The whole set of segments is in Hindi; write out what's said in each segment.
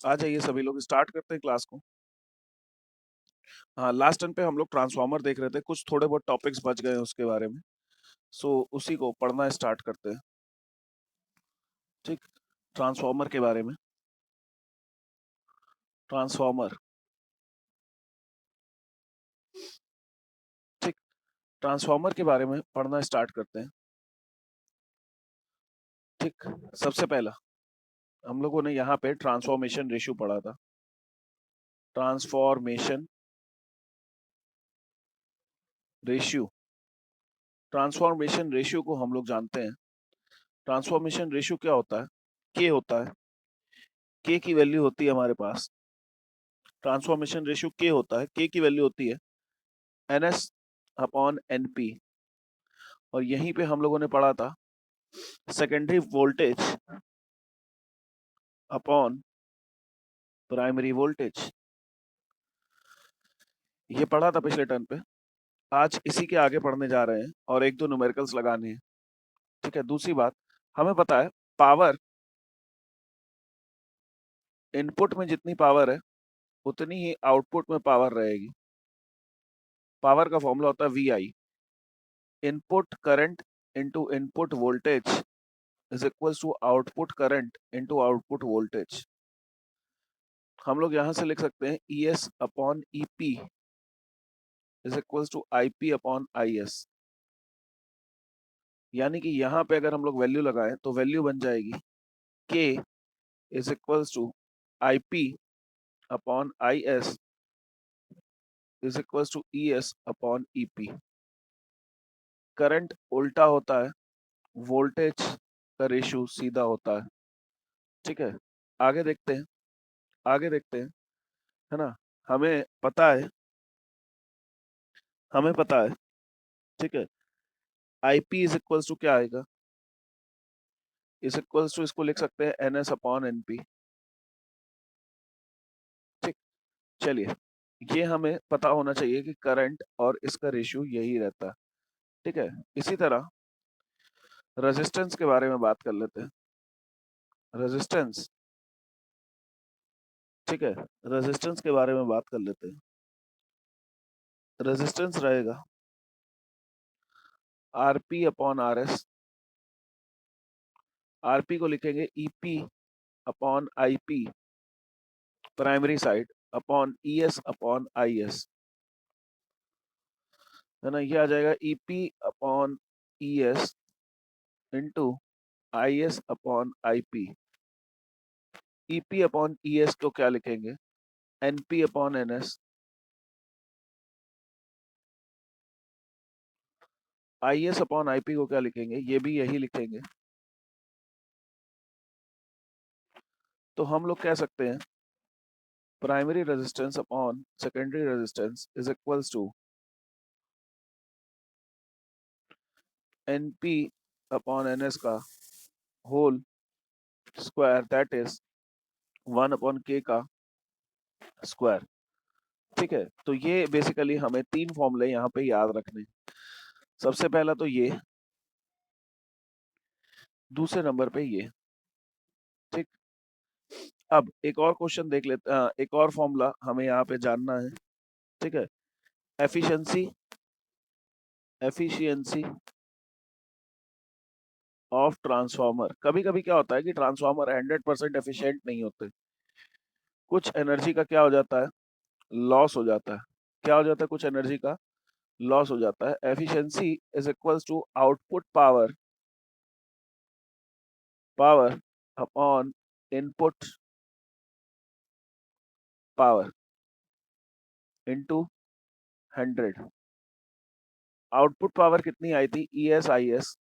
आ जाइए सभी लोग, स्टार्ट करते हैं क्लास को। हाँ, लास्ट टाइम पे हम लोग ट्रांसफॉर्मर देख रहे थे, कुछ थोड़े बहुत टॉपिक्स बच गए हैं उसके बारे में। सो उसी को पढ़ना स्टार्ट करते हैं। ठीक, ट्रांसफॉर्मर के बारे में। ट्रांसफॉर्मर, ठीक, ट्रांसफॉर्मर के बारे में पढ़ना स्टार्ट करते हैं। ठीक, सबसे पहला हम लोगों ने यहाँ पे ट्रांसफॉर्मेशन रेशियो पढ़ा था। ट्रांसफॉर्मेशन रेशियो, ट्रांसफॉर्मेशन रेशियो को हम लोग जानते हैं। ट्रांसफॉर्मेशन रेशियो क्या होता है? के होता है, के की वैल्यू होती है हमारे पास। ट्रांसफॉर्मेशन रेशियो के होता है, के की वैल्यू होती है एनएस अपॉन एनपी। और यहीं पे हम लोगों ने पढ़ा था secondary voltage upon primary voltage, ये पढ़ा था पिछले टर्न पे। आज इसी के आगे पढ़ने जा रहे हैं और एक दो न्यूमेरिकल्स लगाने हैं। ठीक है, दूसरी बात, हमें पता है पावर, इनपुट में जितनी पावर है उतनी ही आउटपुट में पावर रहेगी। पावर का फॉर्मूला होता है VI, input current into input voltage is equals to output current into output voltage. हम लोग यहां से लिख सकते हैं ES upon EP is equals to IP upon IS। यानी कि यहाँ पे अगर हम लोग वैल्यू लगाएं तो वैल्यू बन जाएगी K is equals to IP upon IS is equals to ES upon EP। Current उल्टा होता है, वोल्टेज का रेशियो सीधा होता है। ठीक है, आगे देखते हैं, आगे देखते हैं, है ना। हमें पता है, हमें पता है, ठीक है, IP इज इक्वल्स टू क्या आएगा, इज इक्वल्स टू इसको लिख सकते हैं NS अपॉन NP। ठीक, चलिए, ये हमें पता होना चाहिए कि करंट और इसका रेशियो यही रहता है। ठीक है, इसी तरह रेजिस्टेंस के बारे में बात कर लेते हैं। रेजिस्टेंस, ठीक है, रेजिस्टेंस के बारे में बात कर लेते हैं। रेजिस्टेंस रहेगा RP अपॉन RS। RP को लिखेंगे EP upon IP primary side upon ES upon IS, है ना। ये आ जाएगा EP upon ES into IS upon IP। EP upon ES को क्या लिखेंगे, NP upon NS। IS upon IP को क्या लिखेंगे, ये भी यही लिखेंगे। तो हम लोग कह सकते हैं primary resistance upon secondary resistance is equals to NP upon NS का whole square, that is 1 upon K का स्क्वायर। ठीक है, तो ये बेसिकली हमें तीन फॉर्मूले यहाँ पे याद रखने। सबसे पहला तो ये, दूसरे नंबर पे ये। ठीक, अब एक और क्वेश्चन देख लेते हैं, एक और फॉर्मूला हमें यहाँ पे जानना है। ठीक है, एफिशिएंसी, एफिशिएंसी ऑफ ट्रांसफार्मर। कभी कभी क्या होता है कि ट्रांसफार्मर 100% एफिशिएंट नहीं होते, कुछ एनर्जी का क्या हो जाता है, लॉस हो जाता है। क्या हो जाता है, कुछ एनर्जी का लॉस हो जाता है। Efficiency is equals to output power, power upon input power into 100। Output power कितनी आई थी, ES/IS।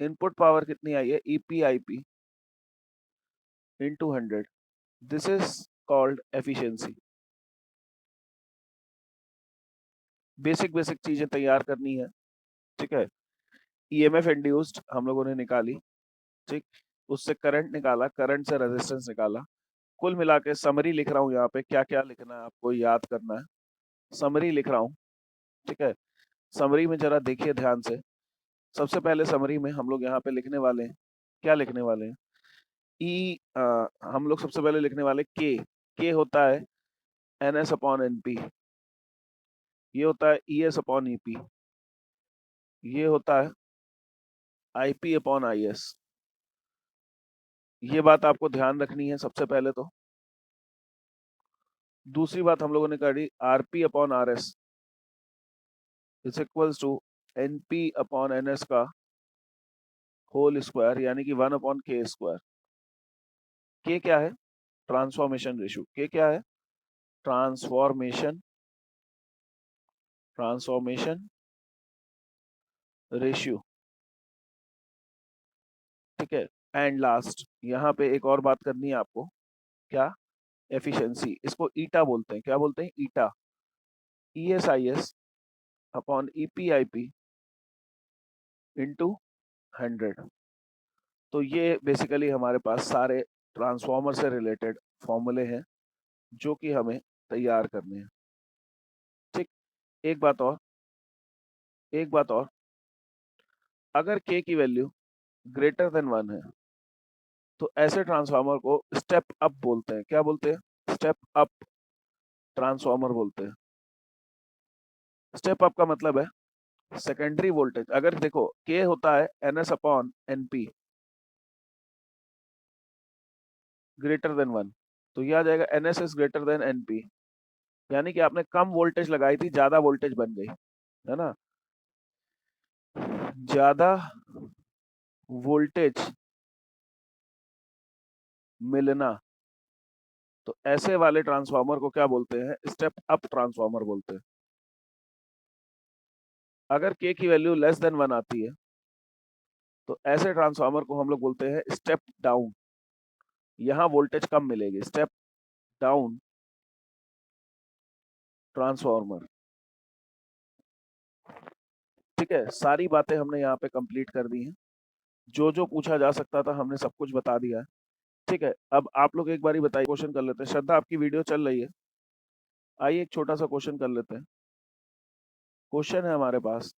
इनपुट पावर कितनी आई है, EP/IP into 100। This is called efficiency. Basic basic चीजें तैयार करनी है। ठीक है, EMF इंड्यूस्ड हम लोगों ने निकाली। ठीक, उससे करंट निकाला, करंट से रेजिस्टेंस निकाला। कुल मिला के समरी लिख रहा हूँ यहाँ पे, क्या क्या लिखना है आपको याद करना है। समरी लिख रहा हूँ। ठीक है, समरी में जरा देखिए ध्यान से। सबसे पहले समरी में हम लोग यहाँ पे लिखने वाले हैं, क्या लिखने वाले हैं, ई हम लोग सबसे पहले लिखने वाले के होता है NS अपॉन NP, ये होता है ES अपॉन EP, ये होता है IP अपॉन IS। ये बात आपको ध्यान रखनी है सबसे पहले तो। दूसरी बात हम लोगों ने करी RP upon RS is equals to NP upon NS का होल स्क्वायर, यानी कि 1 अपॉन K स्क्वायर। के क्या है? Transformation ratio. के क्या है? Transformation transformation ratio. ठीक है। एंड लास्ट यहाँ पे एक और बात करनी है आपको। क्या? एफिशिएंसी। इसको ईटा बोलते हैं। क्या बोलते हैं? ईटा। ESIS upon EPIP into 100। तो ये बेसिकली हमारे पास सारे ट्रांसफॉर्मर से रिलेटेड फॉर्मूले हैं जो कि हमें तैयार करने हैं। ठीक। एक बात और, एक बात और, अगर के की वैल्यू ग्रेटर देन 1 है तो ऐसे ट्रांसफार्मर को स्टेप अप बोलते हैं। क्या बोलते हैं? स्टेप अप ट्रांसफार्मर बोलते हैं। स्टेप अप का मतलब है सेकेंडरी वोल्टेज। अगर देखो के होता है NS upon NP greater than 1, तो ये आ जाएगा NS is greater than NP, यानी कि आपने कम वोल्टेज लगाई थी, ज्यादा वोल्टेज बन गई, है ना? ज्यादा वोल्टेज मिलना, तो ऐसे वाले ट्रांसफार्मर को क्या बोलते हैं? स्टेप अप ट्रांसफार्मर बोलते हैं। अगर के की वैल्यू लेस देन 1 आती है तो ऐसे ट्रांसफार्मर को हम लोग बोलते हैं स्टेप डाउन। यहाँ वोल्टेज कम मिलेगी। Step down transformer. ठीक है। सारी बातें हमने यहाँ पे कंप्लीट कर दी हैं। जो जो पूछा जा सकता था हमने सब कुछ बता दिया है। ठीक है। अब आप लोग एक बारी बताइए, क्वेश्चन कर लेते हैं। श्रद्धा, आपकी वीडियो चल रही है? आइए एक छोटा सा क्वेश्चन कर लेते हैं। क्वेश्चन है हमारे पास,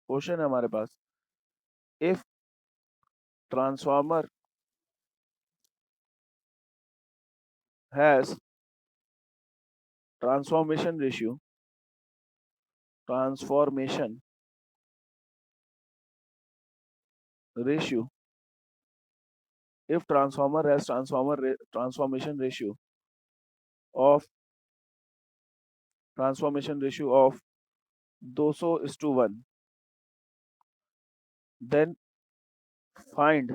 क्वेश्चन है हमारे पास, if transformer has transformation ratio, transformation ratio, if transformer has transformation ratio of transformation ratio of 200:1, then find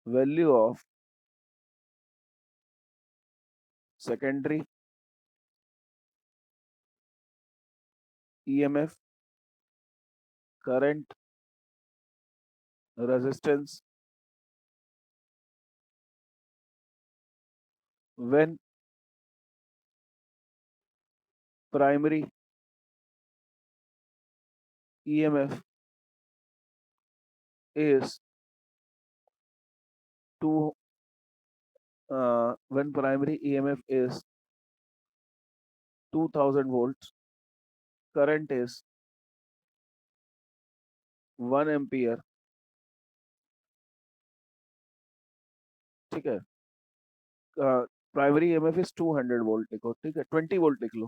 value of secondary EMF, current, resistance when primary EMF is two when primary EMF is 2000 volts, current is 1 ampere। ठीक है। प्राइमरी EMF इज 200 वोल्ट लिखो। ठीक है, 20 वोल्ट लिख लो।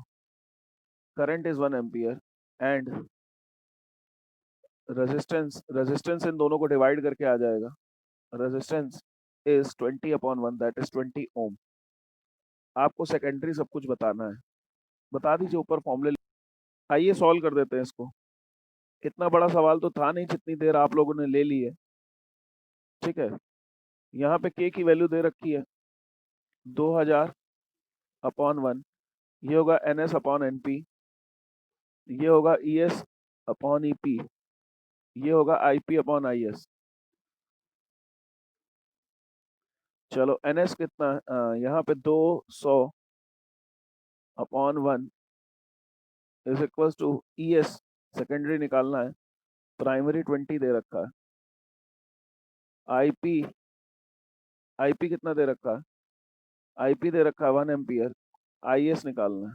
Current is 1 ampere and resistance इन दोनों को डिवाइड करके आ जाएगा। Resistance is 20/1, that is 20 ohm. आपको सेकेंडरी सब कुछ बताना है। बता दीजिए ऊपर फॉर्मूले। आइए सॉल्व कर देते हैं इसको। इतना बड़ा सवाल तो था नहीं जितनी देर आप लोगों ने ले ली है। ठीक है। यहाँ पे के की वैल्यू दे रखी है 2000/1, ये होगा NS अपॉन NP, ये होगा ES अपॉन EP, ये होगा IP अपॉन IS। चलो NS कितना है? यहाँ पे 200/1 is equals to ES, secondary निकालना है, प्राइमरी 20 दे रखा है। IP, IP कितना दे रखा है? IP दे रखा है 1 एम्पियर। IS निकालना है।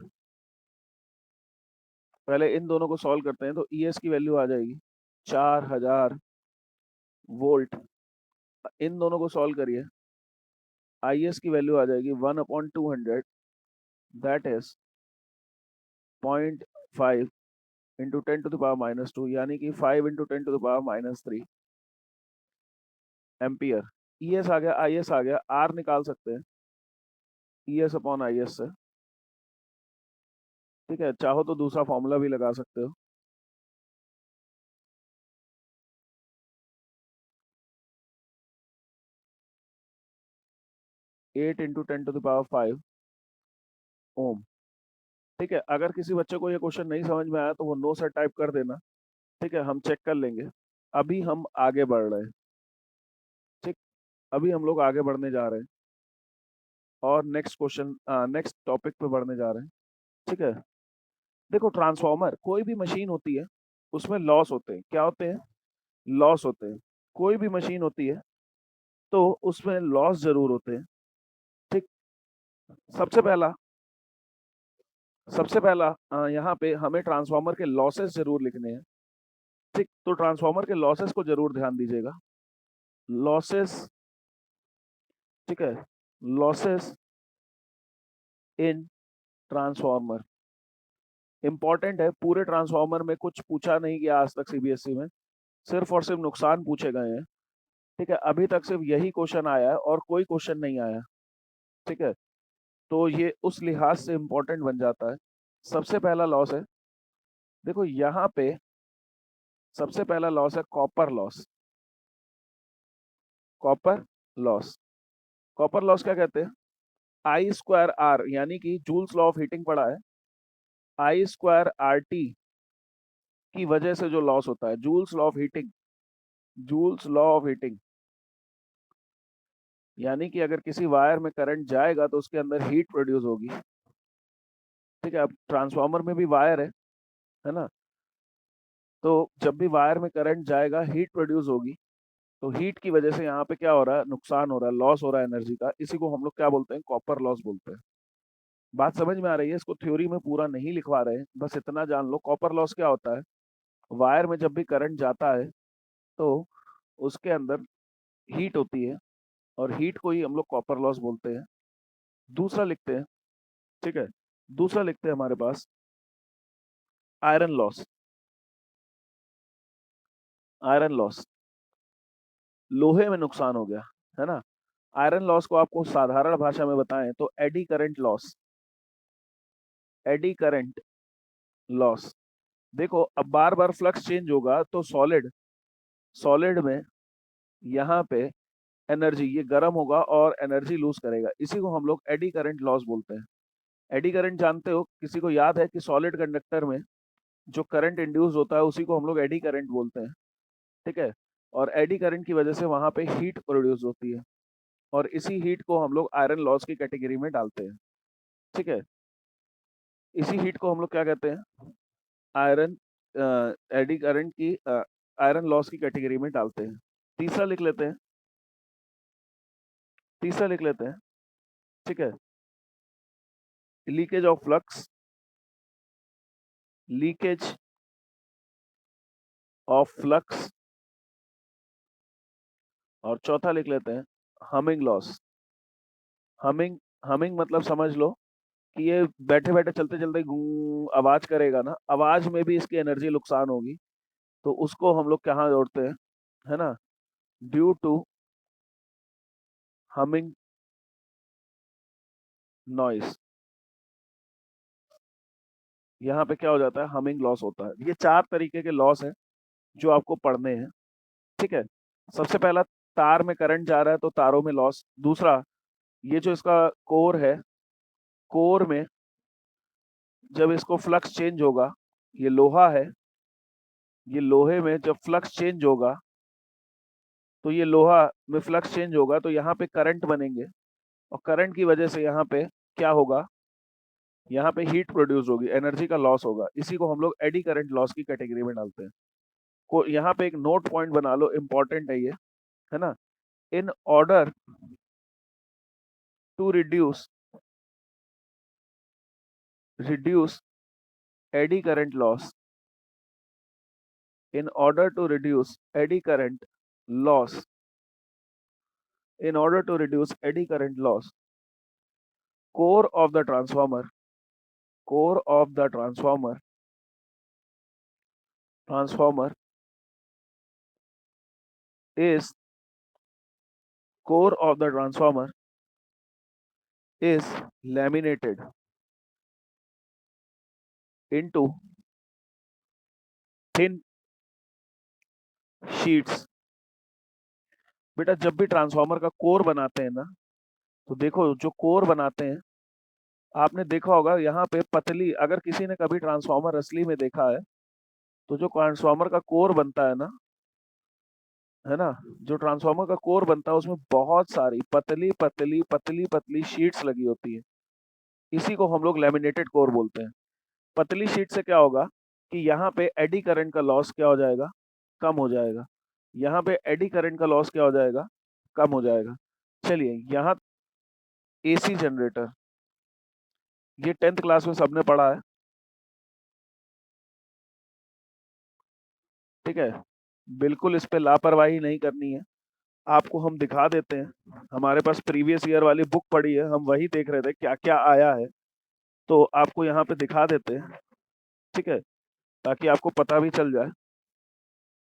पहले इन दोनों को सॉल्व करते हैं तो ES की वैल्यू आ जाएगी 4000 वोल्ट इन दोनों को सॉल्व करिए, IS की वैल्यू आ जाएगी 1/200, दैट इज 0.5 इंटू 10⁻², यानी कि 5 इंटू 10⁻³ एम्पियर। ES आ गया, IS आ गया, R निकाल सकते हैं ES/IS से। ठीक है, चाहो तो दूसरा फॉर्मूला भी लगा सकते हो। एट इंटू 10⁵ ओम। ठीक है, अगर किसी बच्चे को ये क्वेश्चन नहीं समझ में आया तो वो नो से टाइप कर देना। ठीक है, हम चेक कर लेंगे। अभी हम आगे बढ़ रहे हैं। ठीक, अभी हम लोग आगे बढ़ने जा रहे हैं और नेक्स्ट क्वेश्चन, नेक्स्ट टॉपिक पे बढ़ने जा रहे हैं। ठीक है, देखो ट्रांसफॉर्मर, कोई भी मशीन होती है उसमें लॉस होते हैं। क्या होते हैं? लॉस होते हैं। कोई भी मशीन होती है तो उसमें लॉस जरूर होते हैं। ठीक, सबसे पहला यहाँ पे हमें ट्रांसफॉर्मर के लॉसेस जरूर लिखने हैं। ठीक, तो ट्रांसफॉर्मर के लॉसेस को जरूर ध्यान दीजिएगा। लॉसेस, ठीक है, लॉसेस इन ट्रांसफॉर्मर इंपॉर्टेंट है। पूरे ट्रांसफॉर्मर में कुछ पूछा नहीं गया आज तक CBSE में, सिर्फ और सिर्फ नुकसान पूछे गए हैं। ठीक है, अभी तक सिर्फ यही क्वेश्चन आया है और कोई क्वेश्चन नहीं आया। ठीक है, तो ये उस लिहाज से इंपॉर्टेंट बन जाता है। सबसे पहला लॉस है, देखो यहाँ पे सबसे पहला लॉस है copper loss. Copper loss, copper loss क्या कहते हैं? I²R, यानी कि जूल्स लॉ ऑफ हीटिंग पढ़ा है। I²RT की वजह से जो लॉस होता है, joules law of heating, joules law of heating, यानी कि अगर किसी वायर में करंट जाएगा तो उसके अंदर हीट प्रोड्यूस होगी। ठीक है, अब ट्रांसफार्मर में भी वायर है ना? तो जब भी वायर में करंट जाएगा हीट प्रोड्यूस होगी। तो हीट की वजह से यहाँ पे क्या हो रहा है? नुकसान हो रहा है, लॉस हो रहा है एनर्जी का। इसी को हम लोग क्या बोलते हैं? कॉपर लॉस बोलते हैं। बात समझ में आ रही है? इसको थ्योरी में पूरा नहीं लिखवा रहे हैं, बस इतना जान लो कॉपर लॉस क्या होता है। वायर में जब भी करंट जाता है तो उसके अंदर हीट होती है और हीट को ही हम लोग कॉपर लॉस बोलते हैं। दूसरा लिखते हैं, ठीक है, दूसरा लिखते हैं हमारे पास आयरन लॉस। आयरन लॉस, लोहे में नुकसान हो गया, है ना? आयरन लॉस को आपको साधारण भाषा में बताएं तो AD current loss. AD current loss, देखो अब बार बार फ्लक्स चेंज होगा तो सॉलिड, सॉलिड में यहाँ पे एनर्जी, ये गर्म होगा और एनर्जी लूज करेगा। इसी को हम लोग एडी करंट लॉस बोलते हैं। एडी करंट जानते हो? किसी को याद है कि सॉलिड कंडक्टर में जो करंट इंड्यूस होता है उसी को हम लोग एडी करंट बोलते हैं। ठीक है, और एडी करंट की वजह से वहां पे हीट प्रोड्यूस होती है और इसी हीट को हम लोग आयरन लॉस की कैटेगरी में डालते हैं। ठीक है, इसी हीट को हम लोग क्या कहते हैं? आयरन, एडी करंट की, आयरन लॉस की कैटेगरी में डालते हैं। तीसरा लिख लेते हैं, तीसरा लिख लेते हैं। ठीक है, leakage of flux, leakage of flux. और चौथा लिख लेते हैं हमिंग लॉस। हमिंग, हमिंग मतलब समझ लो कि ये बैठे बैठे चलते चलते गूं आवाज करेगा ना, आवाज में भी इसकी एनर्जी नुकसान होगी। तो उसको हम लोग कहाँ जोड़ते हैं, है ना? ड्यू टू हमिंग नॉइस, यहाँ पे क्या हो जाता है? हमिंग लॉस होता है। ये चार तरीके के लॉस हैं जो आपको पढ़ने हैं। ठीक है, सबसे पहला, तार में करंट जा रहा है तो तारों में लॉस। दूसरा, ये जो इसका कोर है, कोर में जब इसको फ्लक्स चेंज होगा, ये लोहा है, ये लोहे में जब फ्लक्स चेंज होगा तो ये लोहा में फ्लक्स चेंज होगा तो यहाँ पे करंट बनेंगे और करंट की वजह से यहाँ पे क्या होगा? यहाँ पे हीट प्रोड्यूस होगी, एनर्जी का लॉस होगा। इसी को हम लोग एडी करंट लॉस की कैटेगरी में डालते हैं। को यहाँ पे एक नोट पॉइंट बना लो, इंपॉर्टेंट है ये, है ना? In order to reduce, reduce eddy current loss, in order to reduce eddy current loss, in order to reduce eddy current loss, core of the transformer is core of the transformer is laminated into thin sheets. बेटा जब भी ट्रांसफार्मर का कोर बनाते हैं ना, तो देखो जो कोर बनाते हैं, आपने देखा होगा यहाँ पे पतली, अगर किसी ने कभी ट्रांसफार्मर असली में देखा है, तो जो ट्रांसफार्मर का कोर बनता है ना, है ना, जो ट्रांसफार्मर का कोर बनता है उसमें बहुत सारी पतली पतली पतली पतली शीट्स लगी होती है। इसी को हम लोग लैमिनेटेड कोर बोलते हैं। पतली शीट से क्या होगा कि यहाँ पे एडी करंट का लॉस क्या हो जाएगा, कम हो जाएगा। यहाँ पे एडी करंट का लॉस क्या हो जाएगा, कम हो जाएगा। चलिए यहाँ एसी जनरेटर, ये 10th क्लास में सबने पढ़ा है, ठीक है। बिल्कुल इस पे लापरवाही नहीं करनी है। आपको हम दिखा देते हैं, हमारे पास प्रीवियस ईयर वाली बुक पड़ी है, हम वही देख रहे थे क्या क्या आया है, तो आपको यहाँ पे दिखा देते हैं, ठीक है, ताकि आपको पता भी चल जाए।